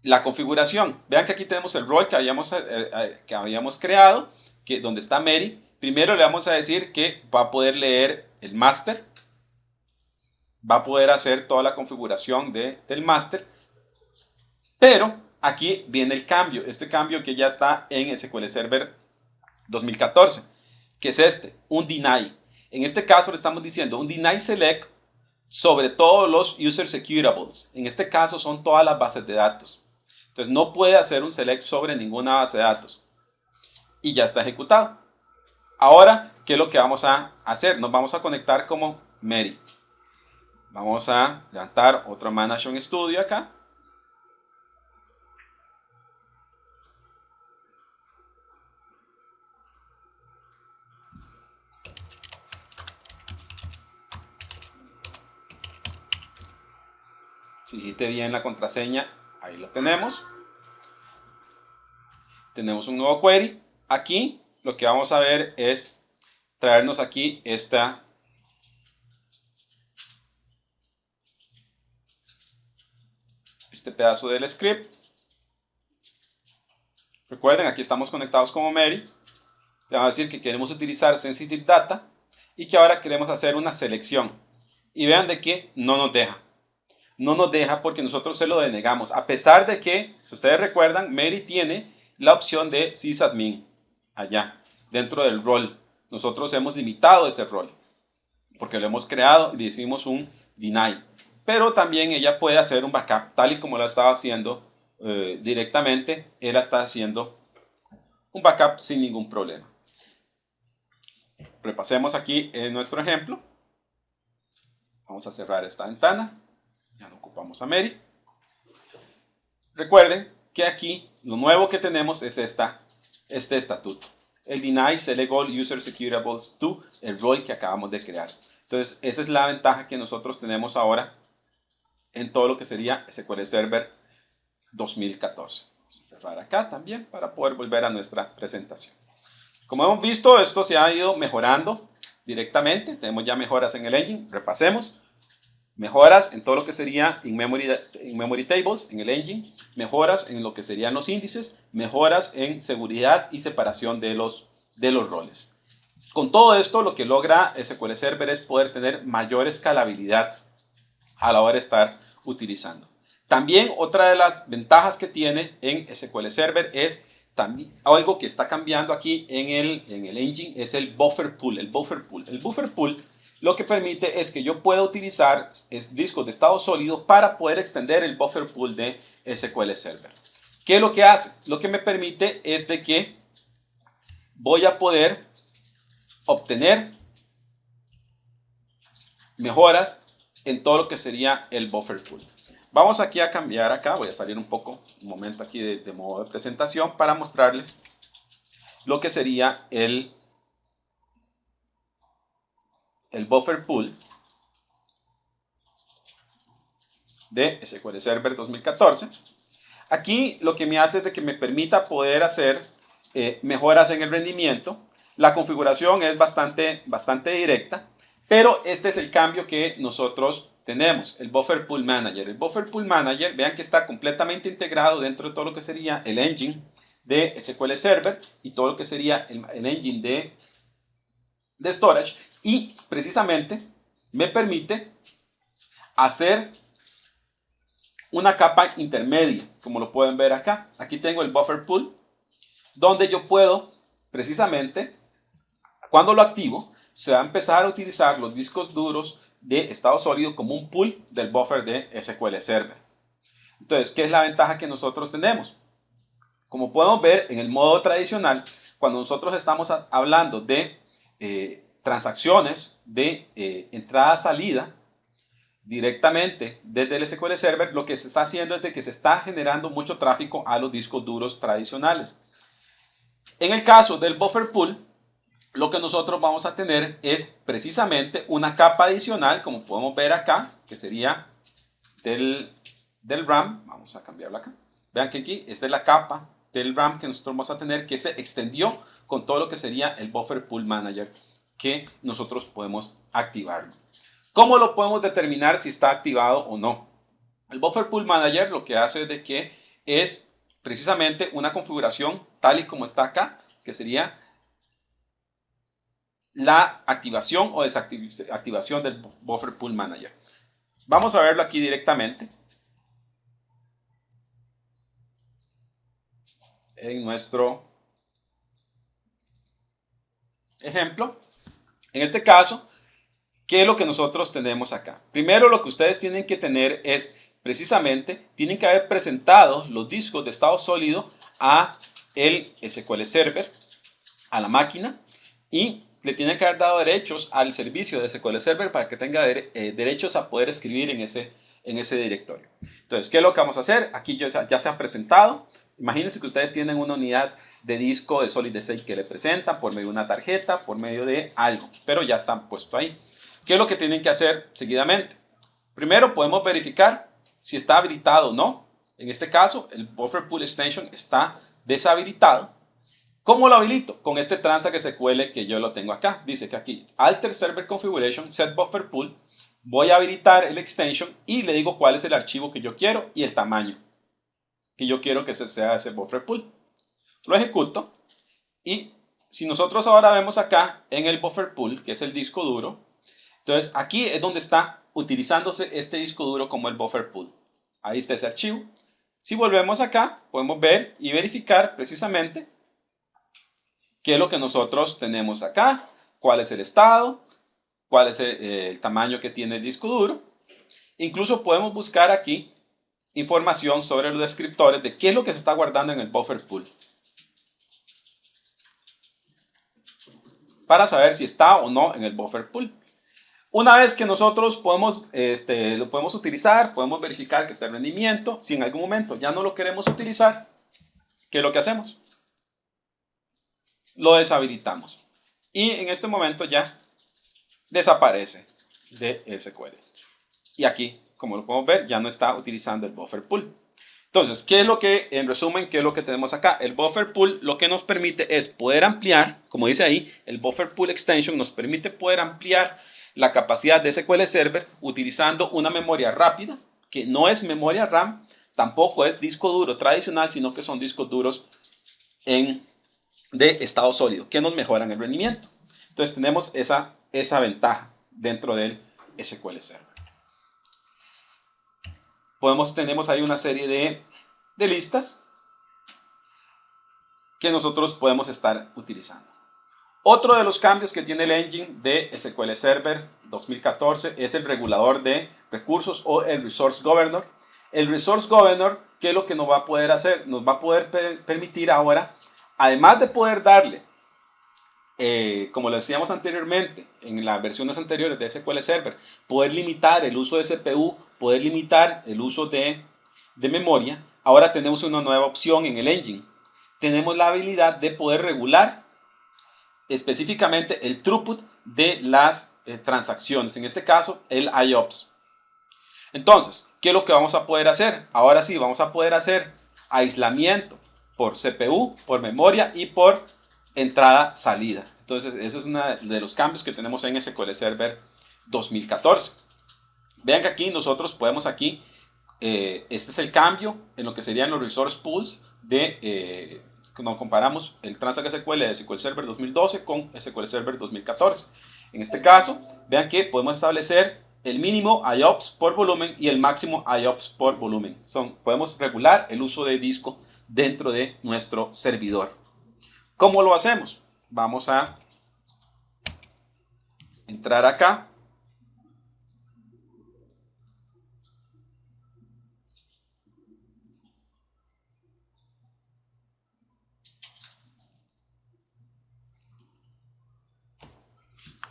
la configuración. Vean que aquí tenemos el rol que habíamos creado, donde está Mary. Primero le vamos a decir que va a poder leer el master, va a poder hacer toda la configuración del master, pero aquí viene el cambio, este cambio que ya está en SQL Server 2014, que es un deny. En este caso le estamos diciendo un deny select sobre todos los user securables. En este caso son todas las bases de datos. Entonces no puede hacer un select sobre ninguna base de datos. Y ya está ejecutado. Ahora, ¿qué es lo que vamos a hacer? Nos vamos a conectar como Mary. Vamos a levantar otro Management Studio acá. Si digite bien la contraseña, ahí lo tenemos. Tenemos un nuevo query. Aquí lo que vamos a ver es traernos aquí este pedazo del script. Recuerden, aquí estamos conectados como Mary. Le vamos a decir que queremos utilizar Sensitive Data y que ahora queremos hacer una selección. Y vean de que no nos deja. No nos deja porque nosotros se lo denegamos. A pesar de que, si ustedes recuerdan, Mary tiene la opción de sysadmin allá, dentro del rol. Nosotros hemos limitado ese rol porque lo hemos creado y le hicimos un deny. Pero también ella puede hacer un backup, tal y como lo estaba haciendo directamente. Él está haciendo un backup sin ningún problema. Repasemos aquí en nuestro ejemplo. Vamos a cerrar esta ventana. Ya no ocupamos a Mary. Recuerden que aquí lo nuevo que tenemos es este estatuto. El deny select all user securables to el rol que acabamos de crear. Entonces, esa es la ventaja que nosotros tenemos ahora en todo lo que sería SQL Server 2014. Vamos a cerrar acá también para poder volver a nuestra presentación. Como hemos visto, esto se ha ido mejorando directamente. Tenemos ya mejoras en el engine. Repasemos. Mejoras en todo lo que sería in-memory tables, en el engine. Mejoras en lo que serían los índices. Mejoras en seguridad y separación de los roles. Con todo esto, lo que logra SQL Server es poder tener mayor escalabilidad a la hora de estar utilizando. También otra de las ventajas que tiene en SQL Server es también algo que está cambiando aquí en el engine, es el buffer pool. El buffer pool lo que permite es que yo pueda utilizar discos de estado sólido para poder extender el buffer pool de SQL Server. ¿Qué es lo que hace? Lo que me permite es de que voy a poder obtener mejoras en todo lo que sería el buffer pool. Vamos aquí a cambiar acá, voy a salir un momento aquí de modo de presentación para mostrarles lo que sería el buffer pool de SQL Server 2014. Aquí lo que me hace es de que me permita poder hacer mejoras en el rendimiento la configuración es bastante directa, pero este es el cambio que nosotros tenemos, el Buffer Pool Manager. El Buffer Pool Manager, vean que está completamente integrado dentro de todo lo que sería el engine de SQL Server y todo lo que sería el engine de storage, y precisamente me permite hacer una capa intermedia, como lo pueden ver acá. Aquí tengo el Buffer Pool, donde yo puedo precisamente, cuando lo activo, se va a empezar a utilizar los discos duros de estado sólido como un pool del buffer de SQL Server. Entonces, ¿qué es la ventaja que nosotros tenemos? Como podemos ver en el modo tradicional, cuando nosotros estamos hablando de transacciones de entrada-salida directamente desde el SQL Server, lo que se está haciendo es de que se está generando mucho tráfico a los discos duros tradicionales. En el caso del Buffer Pool, lo que nosotros vamos a tener es precisamente una capa adicional, como podemos ver acá, que sería del RAM. Vamos a cambiarla acá. Vean que aquí esta es la capa del RAM que nosotros vamos a tener, que se extendió con todo lo que sería el Buffer Pool Manager, que nosotros podemos activarlo. ¿Cómo lo podemos determinar si está activado o no? El Buffer Pool Manager lo que hace es de que es precisamente una configuración tal y como está acá, que sería la activación o desactivación del Buffer Pool Manager. Vamos a verlo aquí directamente en nuestro ejemplo. En este caso, ¿qué es lo que nosotros tenemos acá? Primero, lo que ustedes tienen que tener es precisamente, tienen que haber presentado los discos de estado sólido a el SQL Server, a la máquina, y le tienen que haber dado derechos al servicio de SQL Server para que tenga derechos a poder escribir en ese directorio. Entonces, ¿qué es lo que vamos a hacer? Aquí ya se ha presentado. Imagínense que ustedes tienen una unidad de disco de Solid State que le presentan por medio de una tarjeta, por medio de algo, pero ya están puesto ahí. ¿Qué es lo que tienen que hacer seguidamente? Primero podemos verificar si está habilitado o no. En este caso, el Buffer Pool Extension está deshabilitado. ¿Cómo lo habilito? Con este transact SQL que yo lo tengo acá. Dice que aquí, alter server configuration, set buffer pool. Voy a habilitar el extension y le digo cuál es el archivo que yo quiero y el tamaño que yo quiero que sea ese buffer pool. Lo ejecuto y si nosotros ahora vemos acá en el buffer pool, que es el disco duro, entonces aquí es donde está utilizándose este disco duro como el buffer pool. Ahí está ese archivo. Si volvemos acá, podemos ver y verificar precisamente qué es lo que nosotros tenemos acá, cuál es el estado, cuál es el tamaño que tiene el disco duro. Incluso podemos buscar aquí información sobre los descriptores de qué es lo que se está guardando en el buffer pool, para saber si está o no en el buffer pool. Una vez que nosotros lo podemos utilizar, podemos verificar que está el rendimiento. Si en algún momento ya no lo queremos utilizar, ¿qué es lo que hacemos? Lo deshabilitamos. Y en este momento ya desaparece de SQL. Y aquí, como lo podemos ver, ya no está utilizando el buffer pool. Entonces, en resumen, qué es lo que tenemos acá? El buffer pool lo que nos permite es poder ampliar, como dice ahí, el buffer pool extension nos permite poder ampliar la capacidad de SQL Server utilizando una memoria rápida, que no es memoria RAM, tampoco es disco duro tradicional, sino que son discos duros de estado sólido, que nos mejoran el rendimiento. Entonces tenemos esa ventaja dentro del SQL Server. Tenemos ahí una serie de listas que nosotros podemos estar utilizando. Otro de los cambios que tiene el engine de SQL Server 2014 es el regulador de recursos o el Resource Governor. El Resource Governor, ¿qué es lo que nos va a poder hacer? Nos va a poder permitir ahora, además de poder darle, como lo decíamos anteriormente, en las versiones anteriores de SQL Server, poder limitar el uso de CPU, poder limitar el uso de memoria. Ahora tenemos una nueva opción en el engine. Tenemos la habilidad de poder regular específicamente el throughput de las transacciones, en este caso el IOPS. Entonces, ¿qué es lo que vamos a poder hacer? Ahora sí, vamos a poder hacer aislamiento por CPU, por memoria y por entrada, salida. Entonces, ese es uno de los cambios que tenemos en SQL Server 2014. Vean que aquí nosotros podemos aquí, este es el cambio en lo que serían los resource pools de, cuando comparamos el Transact SQL de SQL Server 2012 con SQL Server 2014. En este caso, vean que podemos establecer el mínimo IOPS por volumen y el máximo IOPS por volumen. Podemos regular el uso de disco dentro de nuestro servidor. ¿Cómo lo hacemos? Vamos a entrar acá.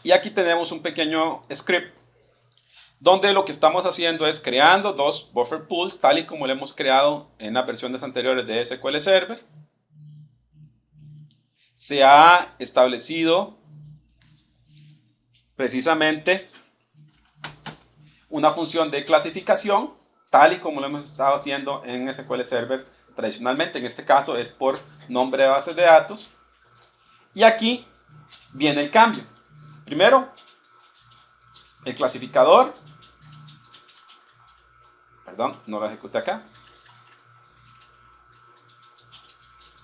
Y aquí tenemos un pequeño script donde lo que estamos haciendo es creando dos buffer pools tal y como lo hemos creado en las versiones anteriores de SQL Server. Se ha establecido precisamente una función de clasificación tal y como lo hemos estado haciendo en SQL Server tradicionalmente. En este caso es por nombre de base de datos. Y aquí viene el cambio. Primero, el clasificador. Perdón, no lo ejecuté acá.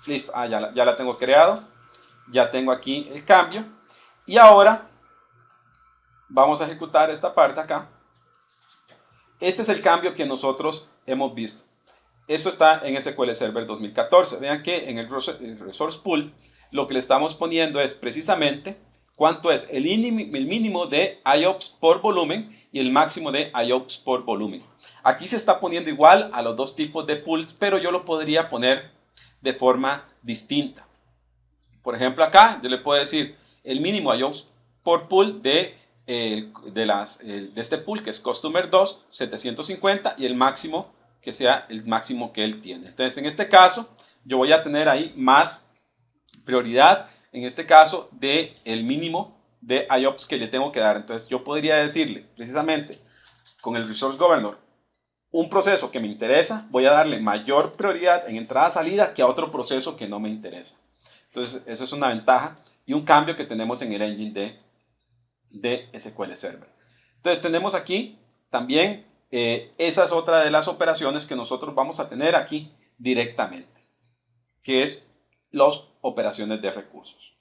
Listo, ya la tengo creado. Ya tengo aquí el cambio. Y ahora vamos a ejecutar esta parte acá. Este es el cambio que nosotros hemos visto. Esto está en SQL Server 2014. Vean que en el Resource Pool lo que le estamos poniendo es precisamente cuánto es el mínimo de IOPS por volumen y el máximo de IOPS por volumen. Aquí se está poniendo igual a los dos tipos de pools, pero yo lo podría poner de forma distinta. Por ejemplo, acá yo le puedo decir el mínimo IOPS por pool de este pool que es Customer 2, 750, y el máximo que sea el máximo que él tiene. Entonces, en este caso, yo voy a tener ahí más prioridad, en este caso, de el mínimo de IOPS que le tengo que dar. Entonces, yo podría decirle, precisamente, con el Resource Governor, un proceso que me interesa, voy a darle mayor prioridad en entrada-salida que a otro proceso que no me interesa. Entonces, eso es una ventaja y un cambio que tenemos en el engine de SQL Server. Entonces, tenemos aquí también, esa es otra de las operaciones que nosotros vamos a tener aquí directamente, que es las operaciones de recursos.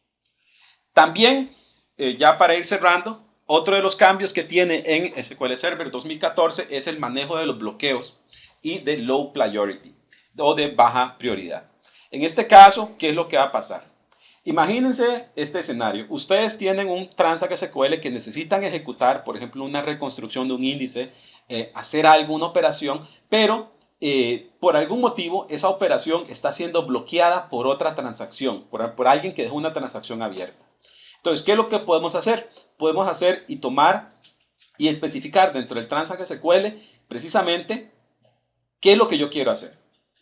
También, ya para ir cerrando, otro de los cambios que tiene en SQL Server 2014 es el manejo de los bloqueos y de low priority o de baja prioridad. En este caso, ¿qué es lo que va a pasar? Imagínense este escenario. Ustedes tienen un Transact SQL que necesitan ejecutar, por ejemplo, una reconstrucción de un índice, hacer alguna operación, pero por algún motivo esa operación está siendo bloqueada por otra transacción, por alguien que dejó una transacción abierta. Entonces, ¿qué es lo que podemos hacer? Podemos hacer y tomar y especificar dentro del Transact SQL precisamente qué es lo que yo quiero hacer.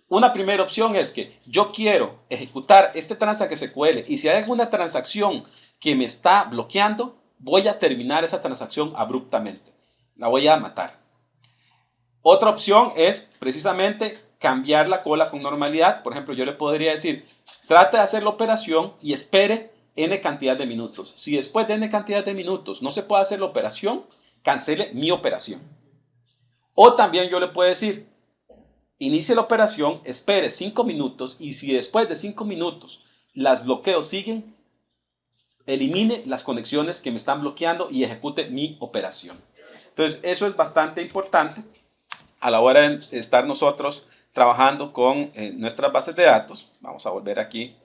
Una primera opción es que yo quiero ejecutar este Transact SQL y si hay alguna transacción que me está bloqueando, voy a terminar esa transacción abruptamente. La voy a matar. Otra opción es precisamente cambiar la cola con normalidad. Por ejemplo, yo le podría decir, trate de hacer la operación y espere n cantidad de minutos. Si después de n cantidad de minutos no se puede hacer la operación, cancele mi operación. O también yo le puedo decir, inicie la operación, espere 5 minutos y si después de 5 minutos los bloqueos siguen, elimine las conexiones que me están bloqueando y ejecute mi operación. Entonces, eso es bastante importante a la hora de estar nosotros trabajando con nuestras bases de datos. Vamos a volver aquí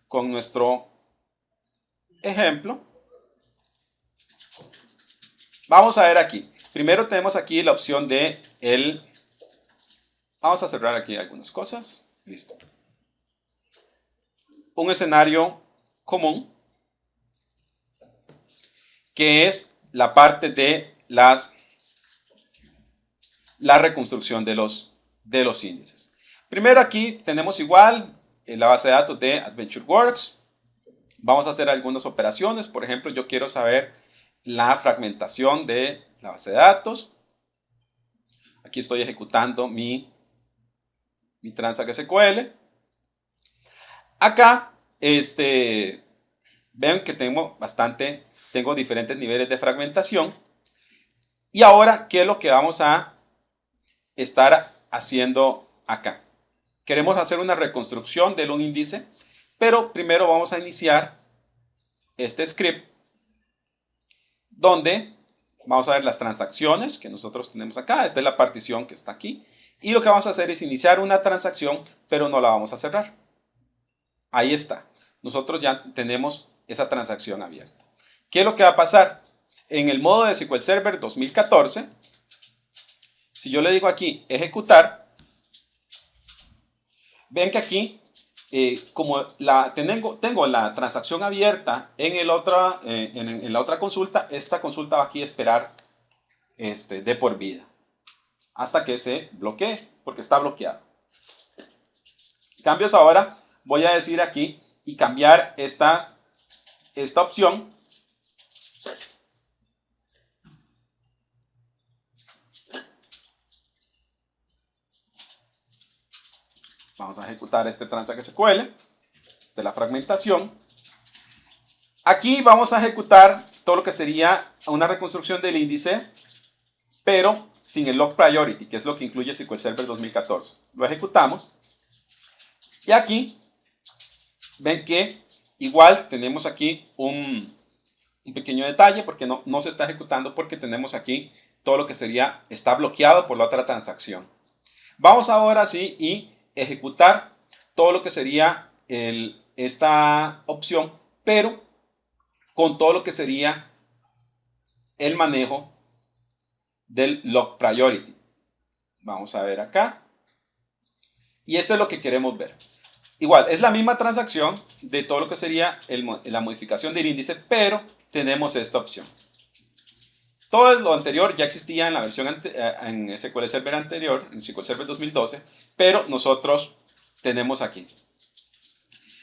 con nuestro ejemplo. Vamos a ver aquí. Primero tenemos aquí la opción de el... Vamos a cerrar aquí algunas cosas. Listo. Un escenario común que es la parte de la reconstrucción de los índices. Primero aquí tenemos igual la base de datos de AdventureWorks. Vamos a hacer algunas operaciones. Por ejemplo, yo quiero saber la fragmentación de la base de datos. Aquí estoy ejecutando mi Transact SQL. Acá, Ven que tengo diferentes niveles de fragmentación. Y ahora, ¿qué es lo que vamos a estar haciendo acá? Queremos hacer una reconstrucción de un índice, pero primero vamos a iniciar este script donde vamos a ver las transacciones que nosotros tenemos acá. Esta es la partición que está aquí. Y lo que vamos a hacer es iniciar una transacción, pero no la vamos a cerrar. Ahí está. Nosotros ya tenemos esa transacción abierta. ¿Qué es lo que va a pasar? En el modo de SQL Server 2014, si yo le digo aquí ejecutar, ven que aquí, como tengo la transacción abierta en la otra consulta, esta consulta va aquí a esperar de por vida hasta que se bloquee, porque está bloqueado. Cambios ahora, voy a decir aquí y cambiar esta opción. Vamos a ejecutar este transact SQL. Esta es la fragmentación. Aquí vamos a ejecutar todo lo que sería una reconstrucción del índice, pero sin el log priority, que es lo que incluye SQL Server 2014. Lo ejecutamos. Y aquí ven que igual tenemos aquí un pequeño detalle, porque no se está ejecutando, porque tenemos aquí todo lo que está bloqueado por la otra transacción. Vamos ahora sí y ejecutar todo lo que sería esta opción, pero con todo lo que sería el manejo del log priority. Vamos a ver acá. Y esto es lo que queremos ver. Igual, es la misma transacción de todo lo que sería la modificación del índice, pero tenemos esta opción. Todo lo anterior ya existía en la versión en SQL Server anterior, en SQL Server 2012, pero nosotros tenemos aquí.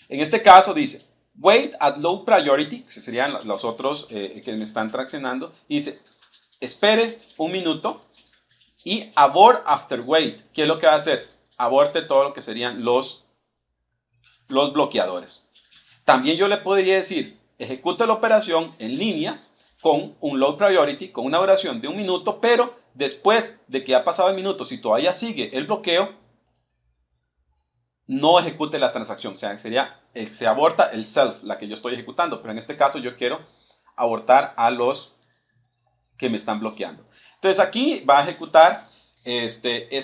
En este caso dice, wait at low priority, que serían los otros que me están traccionando, y dice, espere un minuto y abort after wait. ¿Qué es lo que va a hacer? Aborte todo lo que serían los bloqueadores. También yo le podría decir, ejecute la operación en línea con un low priority, con una duración de un minuto, pero después de que ha pasado el minuto, si todavía sigue el bloqueo, no ejecute la transacción. O sea, se aborta el self, la que yo estoy ejecutando, pero en este caso yo quiero abortar a los que me están bloqueando. Entonces aquí va a ejecutar este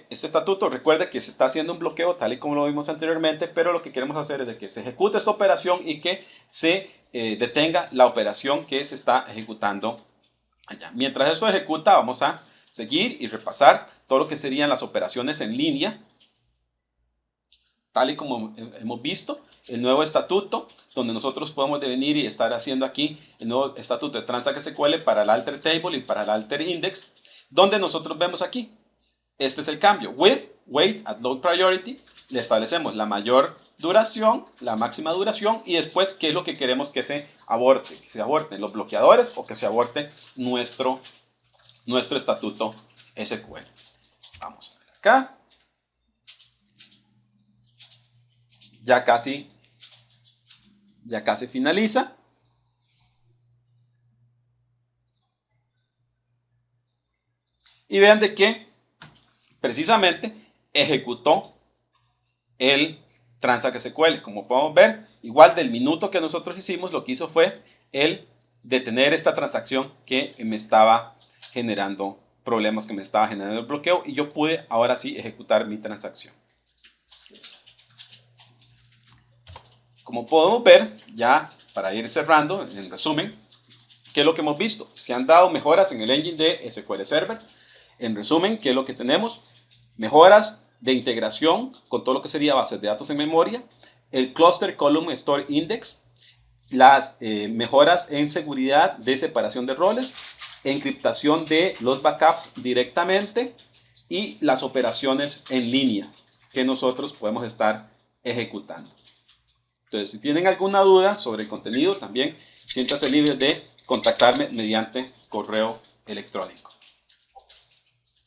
estatuto. Recuerde que se está haciendo un bloqueo tal y como lo vimos anteriormente, pero lo que queremos hacer es de que se ejecute esta operación y que se detenga la operación que se está ejecutando allá. Mientras esto ejecuta, vamos a seguir y repasar todo lo que serían las operaciones en línea, tal y como hemos visto. El nuevo estatuto, donde nosotros podemos venir y estar haciendo aquí el nuevo estatuto de Transact SQL para el alter table y para el alter index, donde nosotros vemos aquí, este es el cambio, wait at low priority, le establecemos la mayor duración, la máxima duración, y después qué es lo que queremos que se aborte, que se aborten los bloqueadores o que se aborte nuestro estatuto SQL. Vamos a ver acá. Ya casi finaliza. Y vean de que precisamente ejecutó el Transact SQL. Como podemos ver, igual del minuto que nosotros hicimos, lo que hizo fue el detener esta transacción que me estaba generando problemas, que me estaba generando el bloqueo, y yo pude ahora sí ejecutar mi transacción. Como podemos ver, ya para ir cerrando, en resumen, ¿qué es lo que hemos visto? Se han dado mejoras en el engine de SQL Server. En resumen, ¿qué es lo que tenemos? Mejoras de integración con todo lo que sería bases de datos en memoria, el Cluster Column Store Index, las mejoras en seguridad de separación de roles, encriptación de los backups directamente y las operaciones en línea que nosotros podemos estar ejecutando. Entonces, si tienen alguna duda sobre el contenido, también siéntanse libres de contactarme mediante correo electrónico.